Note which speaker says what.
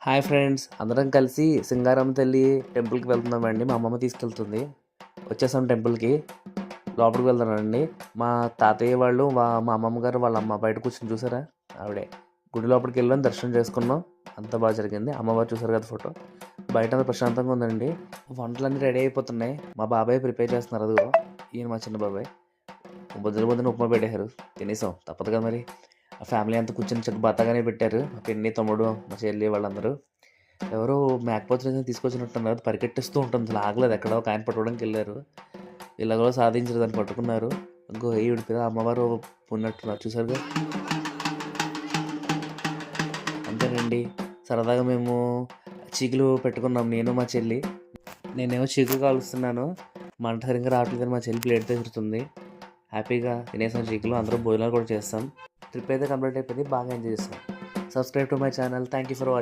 Speaker 1: Hi friends, అందరం కలిసి సింగారమ్మ తల్లి టెంపుల్కి వెళ్తున్నామండి. మా అమ్మమ్మ తీసుకెళ్తుంది. వచ్చేసాం టెంపుల్కి. లోపలికి వెళ్తున్నానండి. మా తాతయ్య వాళ్ళు మా అమ్మమ్మ గారు వాళ్ళ అమ్మ బయట కూర్చొని చూసారా, ఆవిడే. గుడి లోపలికి వెళ్ళాం, దర్శనం చేసుకున్నాం. అంతా బాగా జరిగింది. అమ్మవారు చూసారు కదా ఫోటో. బయట అంతా ప్రశాంతంగా ఉందండి. వంటలన్నీ రెడీ అయిపోతున్నాయి. మా బాబాయ్ ప్రిపేర్ చేస్తున్నారు. అదిగో ఈయన మా చిన్న బాబాయ్. పొద్దున ఉప్మా పెట్టేశారు. తినేసాం, తప్పదు కదా మరి. ఆ ఫ్యామిలీ అంతా కూర్చొని చెక్క బత్తగానే పెట్టారు. మా పిన్ని, తమ్ముడు, మా చెల్లి వాళ్ళందరూ. ఎవరో మేకపోతుని తీసుకొచ్చినట్టున్నారు. పరిగెట్టిస్తూ ఉంటుంది, అసలు ఆగలేదు. ఎక్కడో ఒక ఆయన పట్టుకోవడానికి వెళ్ళారు. ఇలా కూడా సాధించారు, దాన్ని పట్టుకున్నారు. ఇంకో ఈవిడ మీద అమ్మవారు ఉన్నట్టున్నారు, చూసారుగా. అంతేనండి. సరదాగా మేము చీకులు పెట్టుకున్నాం, నేను మా చెల్లి. నేనేమో చీకులు కాలుస్తున్నాను. మంట సరిగ్గా రావట్లేదు, మా చెల్లి ప్లేట్ తెగుతుంది. హ్యాపీగా తినేసాం చీకులు. అందరూ భోజనాలు కూడా చేస్తాం. ట్రిప్ అయితే కంప్లీట్ అయిపోయింది. బాగా ఎంజాయ్ చేస్తాం. Subscribe to my channel. Thank you for watching.